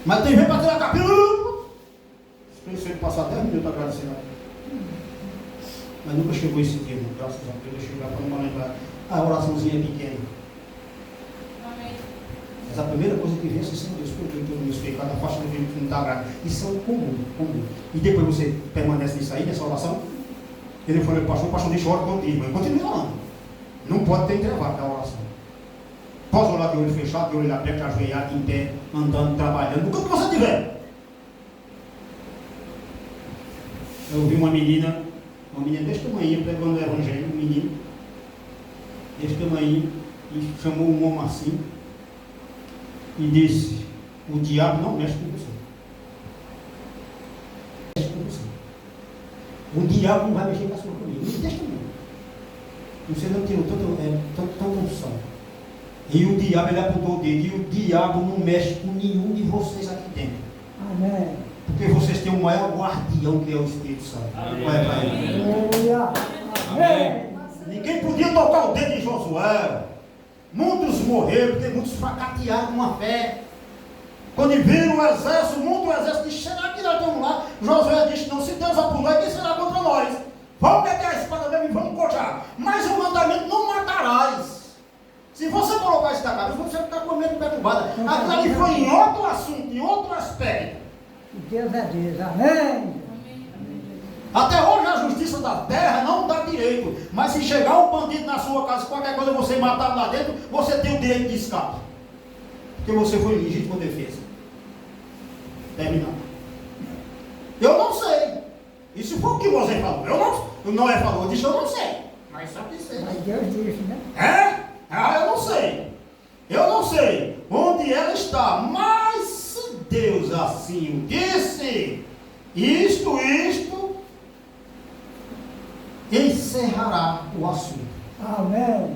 Mas tem vezes para ter a capela. Pensei em passar 10 minutos agradecendo a Deus. Mas nunca chegou esse tempo, graças a Deus. Eu chegar para não lembrar. A oraçãozinha pequena. Mas a primeira coisa que vem é assim, Deus, perdoe todos os meus pecados, afasta do que não está agrado. Isso é o comum. E depois você permanece nisso aí, nessa oração. Ele falou, o pastor deixa hora contigo, mas continue orando. Não pode ter entrevado na oração. Pode orar de olho fechado, de olho aberto, ajoelhado, em pé, andando, trabalhando, o que você tiver. Eu vi uma menina desse tamanho, pregando o evangelho, um menino, desse tamanho, e chamou um homem assim, e disse, o diabo não mexe com você. Mexe com você. O diabo não vai mexer com a sua família. Não deixa não. Você não tirou tanta unção. E o diabo, ele apontou o dedo, e o diabo não mexe com nenhum de vocês aqui dentro. Amém. Porque vocês têm o maior guardião que é o Espírito Santo. Olha para ele. Aleluia. Amém. Ninguém podia tocar o dedo em Josué. Muitos morreram, porque muitos fracatearam com a fé. Quando viram o exército, muito exército, disse, será que nós estamos lá? Josué disse, não, se Deus vai por nós, quem será contra nós? Vamos meter a espada mesmo e vamos coxar. Mas o mandamento, não matarás. Se você colocar isso na cabeça, você vai ficar com medo perturbado. Aquilo ali foi em outro assunto, em outro aspecto. Deus é Deus. Amém. Até hoje a justiça da terra não dá direito. Mas se chegar um bandido na sua casa, qualquer coisa você matar lá dentro, você tem o direito de escape. Porque você foi em legítima defesa. Terminado. Eu não sei. Isso foi o que você falou. Eu não é falou, eu disse eu não sei. Mas só que sei. Mas Deus disse, né? Eu não sei. Eu não sei onde ela está. Mas se Deus assim o disse, isto, encerrará o assunto. Amém.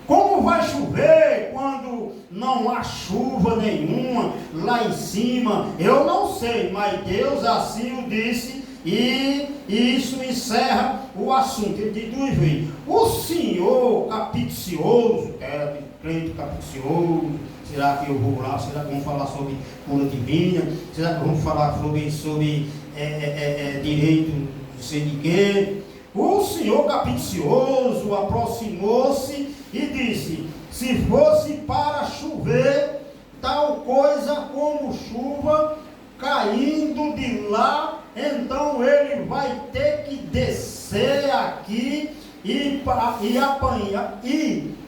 Como vai chover quando não há chuva nenhuma lá em cima? Eu não sei, mas Deus assim o disse e isso encerra o assunto. Ele diz, o Senhor capicioso, crente capicioso, será que eu vou lá? Será que vamos falar sobre cura divina? Será que vamos falar sobre direito de ser de quê? O Senhor capicioso aproximou-se e disse, se fosse para chover, tal coisa como chuva caindo de lá, então ele vai ter que descer aqui e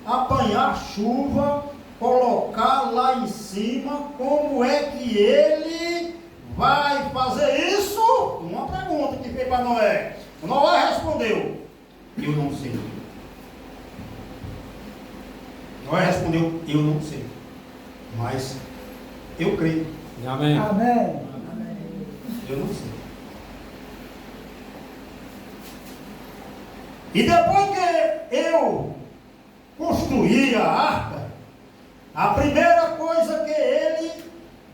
apanhar chuva, colocar lá em cima. Como é que ele vai fazer isso? Uma pergunta que fez para Noé. Noé respondeu, eu não sei. Noé respondeu, eu não sei. Mas eu creio. Amém. Amém. Eu não sei. E depois que eu construí a arca, a primeira coisa que ele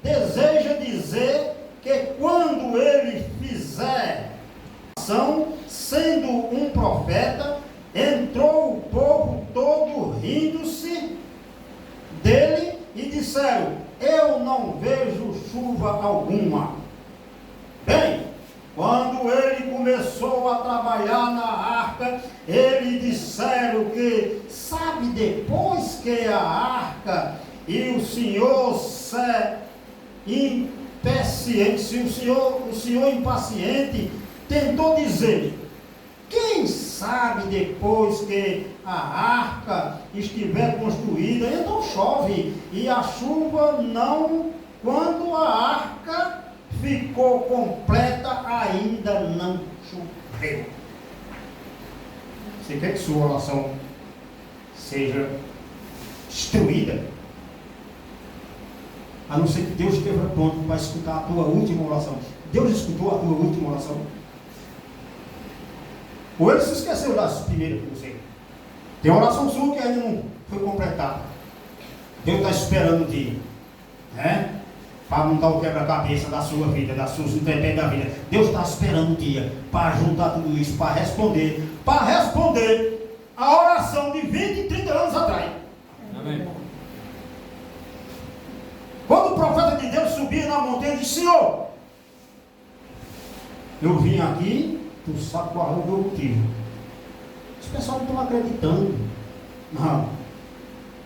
deseja dizer que quando ele fizer ação, sendo um profeta, entrou o povo todo rindo-se dele e disseram, eu não vejo chuva alguma. Bem, quando ele começou a trabalhar na arca, eles disseram que, sabe, depois que a arca e o Senhor impaciente tentou dizer, quem sabe depois que a arca estiver construída, então chove, e a chuva não, quando a arca ficou completa, ainda não choveu. Você quer que sua oração seja destruída? A não ser que Deus esteja pronto para escutar a tua última oração. Deus escutou a tua última oração? Ou ele se esqueceu das primeiras que você? Tem oração sua que ainda não foi completada. Deus está esperando o dia, né? Para montar o quebra-cabeça da sua vida, das suas intempéries da vida. Deus está esperando o dia para juntar tudo isso, para responder a oração de 20 e 30 anos atrás. Amém. Quando o profeta de Deus subia na montanha e disse: Senhor, eu vim aqui, tu sabe qual é o meu motivo. Os pessoal não estão acreditando. Não.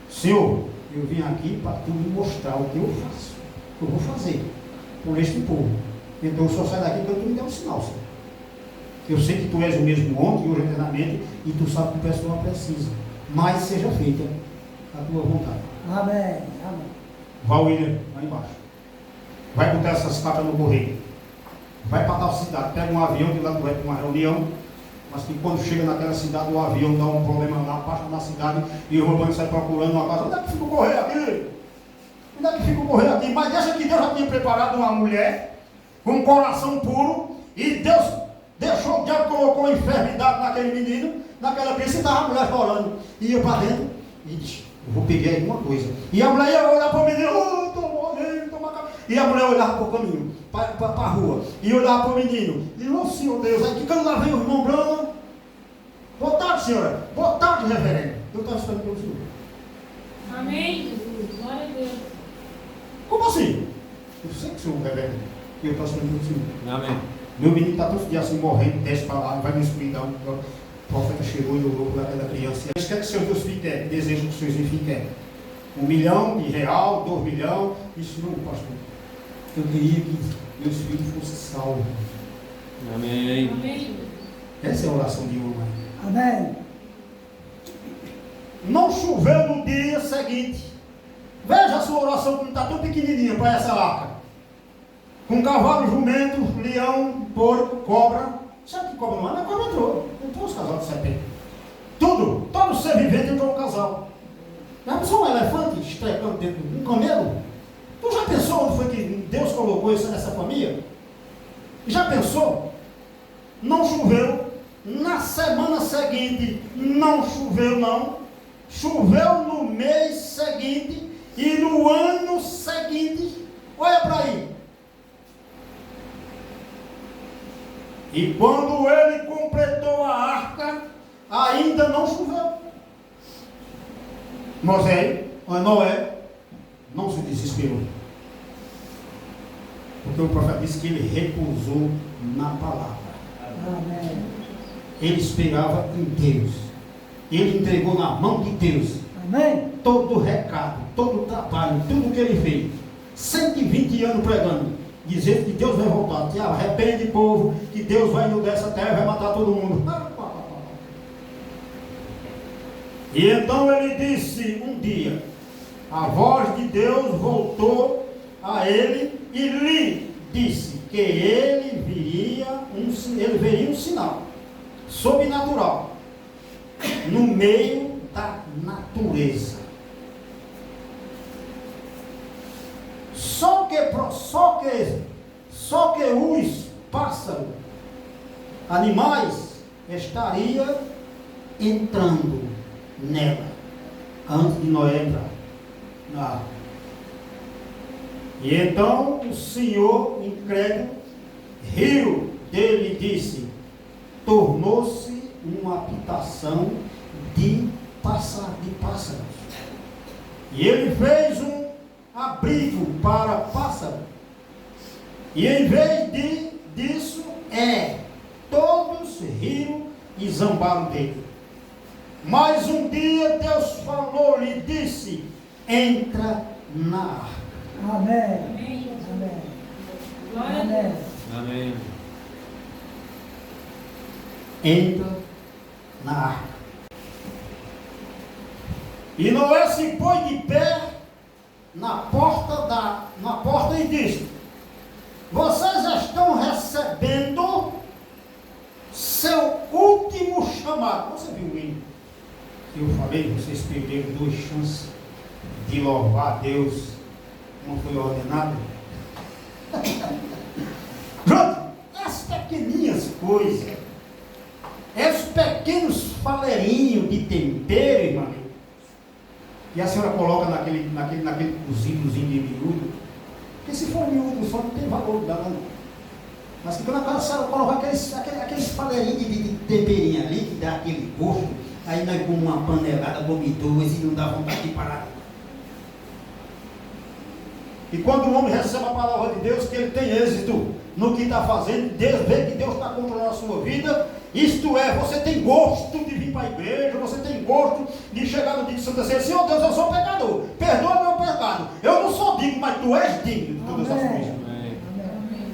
Senhor, eu vim aqui para tu me mostrar o que eu faço, o que eu vou fazer por este povo. Então eu só saio daqui quando tu me der um sinal, Senhor. Eu sei que tu és o mesmo ontem e hoje eternamente, e tu sabe que o pessoal precisa. Mas seja feita a tua vontade. Amém. Amém. Vá, William, lá embaixo. Vai botar essas cartas no correio. Vai para tal cidade, pega um avião de lá, vai para uma reunião, mas que quando chega naquela cidade, o avião dá um problema lá, passa na cidade, e o roubante sai procurando uma casa. Onde é que fica o correio aqui? Onde é que fica o correio aqui? Mas deixa que Deus já tinha preparado uma mulher com um coração puro, e Deus deixou, o diabo colocou enfermidade naquele menino, naquela criança, e estava a mulher chorando. E ia para dentro e disse: eu vou pedir alguma coisa. E a mulher ia olhar para o menino: oh, estou morrendo, estou matando. E a mulher olhava para o caminho, para a rua, e olhava para o menino. E, oh Senhor Deus, aí que quando lá vem o irmão Brano. Boa tarde, senhora. Boa tarde, reverendo. Eu estava esperando pelo Senhor. Amém, Jesus. Glória a Deus. Como assim? Eu sei que o Senhor é reverendo. E eu estou esperando pelo Senhor. Amém. Meu menino está todo dia assim morrendo, desce para lá, vai no hospital. O profeta chegou e orou por aquela criança. Eles querem que seus dois filhos querem, desejam que seus filhos querem. 1 milhão de real, 2 milhões. Isso não, pastor. Eu queria que meus filhos fossem salvos. Amém. Amém. Essa é a oração de uma mãe. Amém. Não choveu no dia seguinte. Veja a sua oração como está tão pequenininha para essa arca. Com cavalo, jumento, leão, porco, cobra. Sabe que cobra não é? Mas cobra entrou os casal de serpente. Tudo, todo ser vivente entrou no casal. Já pensou um elefante estrecando dentro de um camelo? Tu já pensou onde foi que Deus colocou isso nessa família? Já pensou? Não choveu. Na semana seguinte, não choveu não. Choveu no mês seguinte e no ano seguinte. Olha para aí. E quando ele completou a arca, ainda não choveu. Noé não se desesperou. Porque o profeta disse que ele repousou na palavra. Amém. Ele esperava em Deus. Ele entregou na mão de Deus Amém. todo o recado, todo o trabalho, tudo que ele fez. 120 anos pregando, dizendo que Deus vai voltar. Se arrepende, povo, que Deus vai inundar essa terra e vai matar todo mundo. E então ele disse um dia, a voz de Deus voltou a ele e lhe disse que ele veria um sinal sobrenatural no meio da natureza. Só que os pássaros, animais, estaria entrando nela antes de Noé entrar na arca. E então o Senhor, incrédulo, riu dele e disse: tornou-se uma habitação de pássaros. E ele fez um abrigo para pássaro. E em vez disso, todos riram e zombaram dele. Mas um dia Deus falou-lhe e disse: entra na arca. Amém. Amém. Amém. Glória a Deus. Amém. Amém. Entra E Noé se pôs de pé na porta e disse: vocês estão recebendo seu último chamado. Você viu o hino que eu falei? Vocês perderam 2 chances de louvar a Deus como foi ordenado. Pronto, as pequeninhas coisas, esses pequenos faleirinhos de tempero, irmão, e a senhora coloca naquele cozidozinho de miúdo, porque se for miúdo só não tem valor dela não. Mas que quando a senhora coloca aqueles faleirinhos de temperinho ali, que dá aquele gosto, aí nós com uma panelada, come 2 e não dá vontade de parar. E quando o homem recebe a palavra de Deus, que ele tem êxito no que está fazendo, Deus vê que Deus está controlando a sua vida, isto é, você tem gosto de vir para a igreja, você tem gosto de chegar no dia de Santa Ceia. Senhor Deus, eu sou pecador, perdoa meu pecado. Eu não sou digno, mas tu és digno de todas as coisas. Amém. Amém.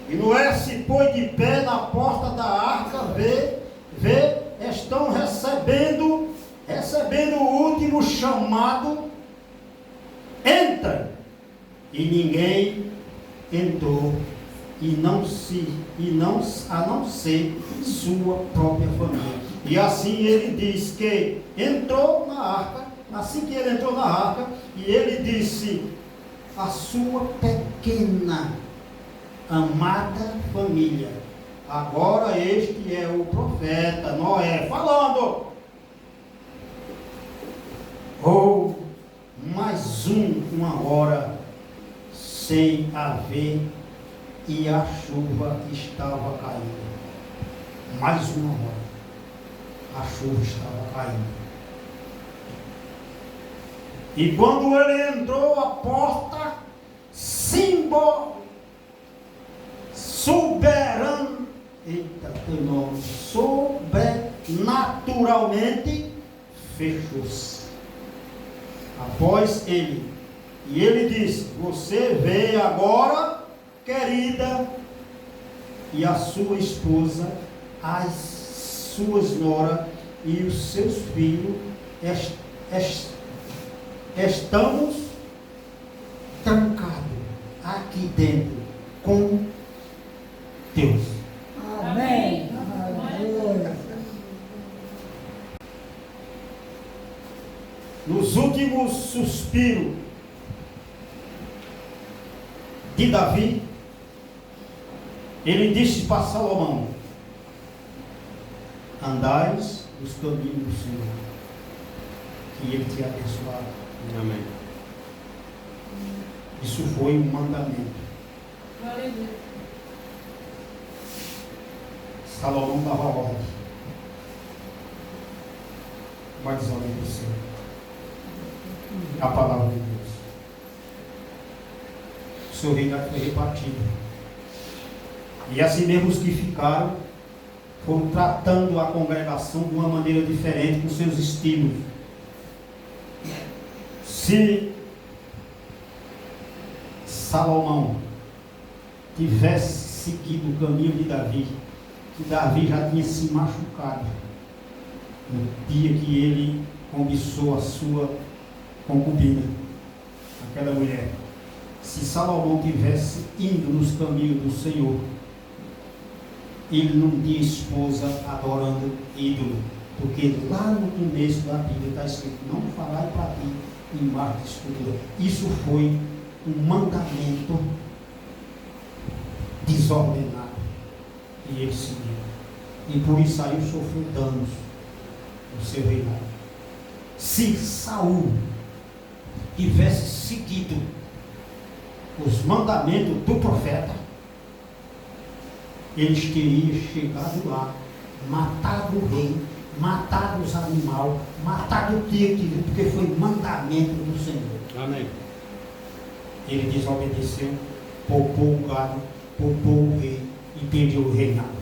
E Noé se pôs de pé na porta da arca, estão recebendo o último chamado, entra. E ninguém entrou, a não ser sua própria família. E assim ele diz que entrou na arca, assim que ele entrou na arca, e ele disse: a sua pequena, amada família. Agora este é o profeta Noé falando. Ou mais uma hora sem haver e a chuva estava caindo. Mais uma hora a chuva estava caindo. E quando ele entrou, a porta sobrenaturalmente fechou-se após ele. E ele disse: você vê agora, querida, e a sua esposa, as suas noras e os seus filhos, estamos trancados aqui dentro com Deus. Amém. Aleluia. Nos últimos suspiros de Davi, ele disse para Salomão: andais nos caminhos do Senhor, que ele te abençoará. Amém. Isso foi um mandamento. Aleluia. Salomão dava ordem, mas desobedeceu a palavra de Deus. O seu reinado foi repartido. E assim mesmo os que ficaram foram tratando a congregação de uma maneira diferente, com seus estilos. Se Salomão tivesse seguido o caminho de Davi, que Davi já tinha se machucado no dia que ele cobiçou a sua concubina, aquela mulher. Se Salomão tivesse indo nos caminhos do Senhor, ele não tinha esposa adorando ídolo, porque lá no começo da Bíblia está escrito: não farai para ti imagem de escultura. Isso foi um mandamento desordenado e ele seguiu, e por isso aí sofreu danos no seu reinado. Se Saul tivesse seguido os mandamentos do profeta, eles teriam chegado lá, matado o rei, matado os animais, matado o tigre, porque foi mandamento do Senhor. Amém. Ele desobedeceu, poupou o gado, poupou o rei e perdeu o reinado.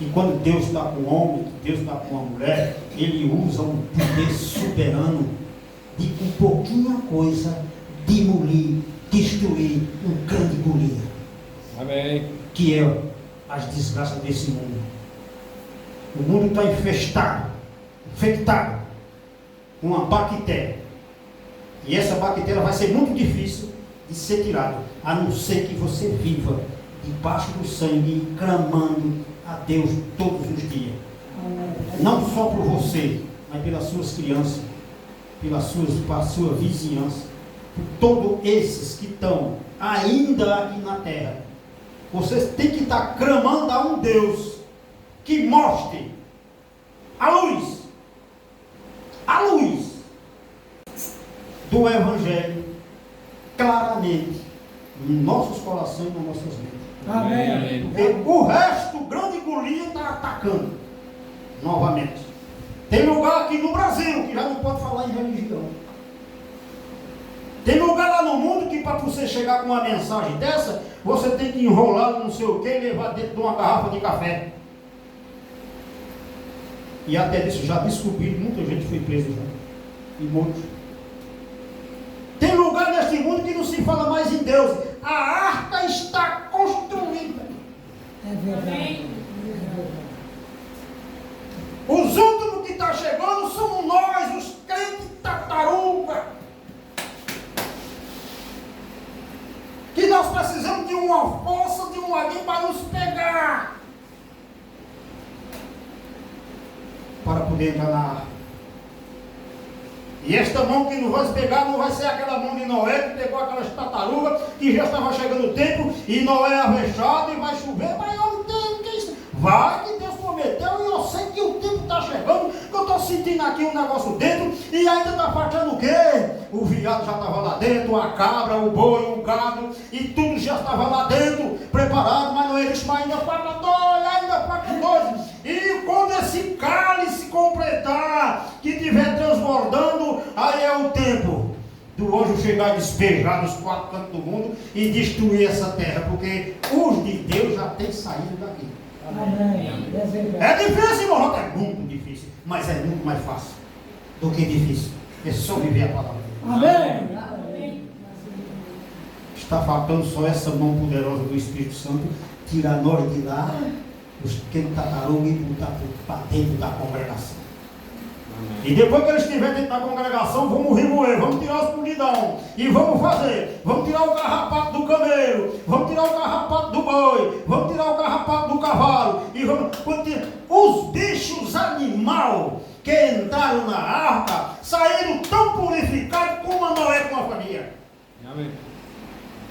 E quando Deus está com o homem, Deus está com a mulher, ele usa um poder soberano de com pouquinha coisa demolir, destruir um grande Golias. Amém. que é as desgraças desse mundo. O mundo está infectado com uma bactéria. E essa bactéria vai ser muito difícil de ser tirada, a não ser que você viva debaixo do sangue, clamando a Deus todos os dias. Não só por você, mas pelas suas crianças, pela sua vizinhança, por todos esses que estão ainda aqui na terra. Você tem que estar clamando a um Deus que mostre a luz do Evangelho claramente nos nossos corações e nas nossas mentes. Amém. Porque o resto, o grande Golias, está atacando novamente. Tem lugar aqui no Brasil que já não pode falar em religião. Tem lugar lá no mundo que para você chegar com uma mensagem dessa, você tem que enrolar não sei o que e levar dentro de uma garrafa de café. E até disso já descobri, muita gente foi presa já. E muitos. Tem lugar neste mundo que não se fala mais em Deus. A arca está construída. É verdade. Os últimos que estão chegando somos nós, os crentes tartaruga. Que nós precisamos de uma força, de um alguém para nos pegar. Para poder entrar na arca. E esta mão que nos vai pegar não vai ser aquela mão de Noé que pegou aquelas tartarugas que já estava chegando o tempo e Noé avexado e vai chover, mas eu não tenho que isso. Vai que Deus prometeu e eu sei que o tempo está chegando, que eu estou sentindo aqui um negócio dentro e ainda está faltando o quê? O veado já estava lá dentro, a cabra, o boi, o gado e tudo já estava lá dentro, preparado, mas não existe mais, ainda falta dois. E quando esse cálice completar, que estiver transbordando, aí é o tempo do anjo chegar e despejar nos quatro cantos do mundo e destruir essa terra, porque os de Deus já têm saído daqui. Amém. É difícil, irmão, é muito difícil, mas é muito mais fácil do que difícil. É só viver a palavra de Deus. Amém. Está faltando só essa mão poderosa do Espírito Santo tirar nós de lá, os pequenos tartarugas, e botar para dentro da congregação. E depois que eles estiverem dentro da congregação, vamos remoer, vamos tirar os pulidão. E vamos fazer, vamos tirar o carrapato do camelo, vamos tirar o carrapato do boi, vamos tirar o carrapato do cavalo. E vamos tirar os bichos animal que entraram na arca, saíram tão purificados como a Noé com a família. Amém.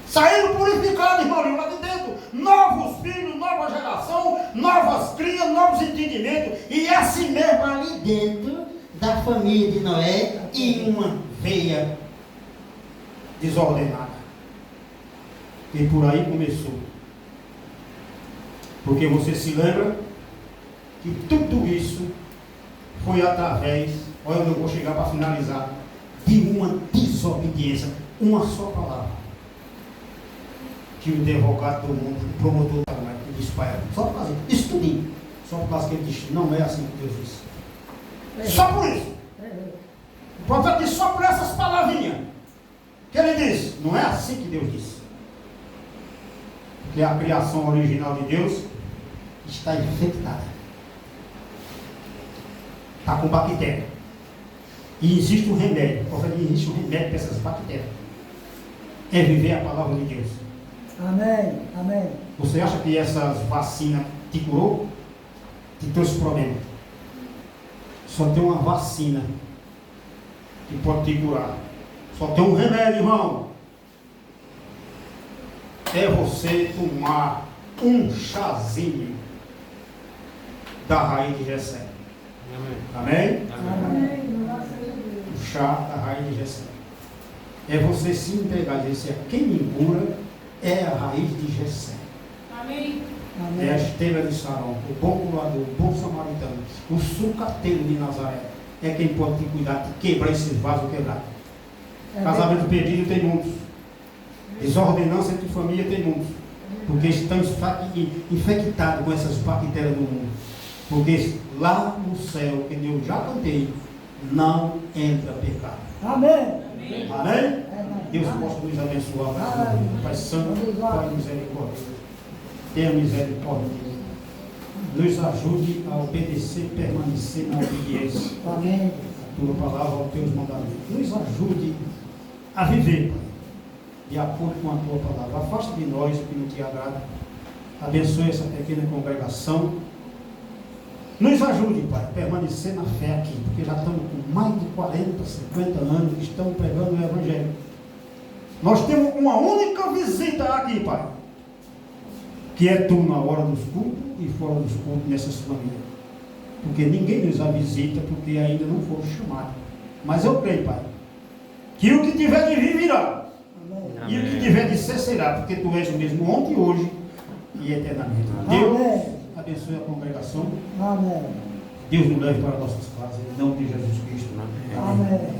Saíram purificados, irmão, lá de dentro. Novos filhos, nova geração, novas crias, novos entendimentos. E é assim mesmo ali dentro da família de Noé e uma veia desordenada. E por aí começou. Porque você se lembra que tudo isso foi através, olha onde eu vou chegar para finalizar, de uma desobediência, uma só palavra. Que o advogado do mundo, o promotor da mãe, que disse para ela, só por causa disso tudinho, só por causa que ele disse, não é assim que Deus disse. Só por isso. O profeta disse só por essas palavrinhas. Que ele disse, não é assim que Deus disse. Porque a criação original de Deus está infectada. Está com bactéria. E existe um remédio. O profeta diz, existe um remédio para essas bactérias. É viver a palavra de Deus. Amém. Você acha que essas vacinas te curou? Te trouxe problema? Só tem uma vacina que pode te curar. Só tem um remédio, irmão. É você tomar um chazinho da raiz de Jessé. Amém? O chá da raiz de Jessé. É você se entregar e dizer, quem me cura é a raiz de Jessé. Amém. É a esteira de Sarão, o bom curador, o bom samaritano, o sucateiro de Nazaré. É quem pode te cuidar de quebrar esses vasos quebrados. Casamento perdido tem muitos. Desordenância entre família tem muitos. Porque estão infectados com essas bactérias do mundo. Porque lá no céu, que eu já cantei, não entra pecado. Amém. Amém? Deus possa nos abençoar. Pai Santo, Pai misericórdia. tenha misericórdia de nós. Nos ajude a obedecer, permanecer na obediência. Amém. A tua palavra, aos teus mandamentos. Nos ajude a viver, Pai, de acordo com a tua palavra. Afaste de nós o que não te agrada. Abençoe essa pequena congregação. Nos ajude, Pai, a permanecer na fé aqui, porque já estamos com mais de 40, 50 anos que estamos pregando o Evangelho. Nós temos uma única visita aqui, Pai, que é tu na hora dos cultos e fora dos cultos nessas famílias. Porque ninguém nos visita, porque ainda não foram chamados. Mas eu creio, Pai, que o que tiver de vir virá. Amém. E o que tiver de ser será, porque tu és o mesmo ontem, hoje e eternamente. Deus Amém. abençoe a congregação. Amém. Deus nos leve para nossas casas, em nome de Jesus Cristo. Amém.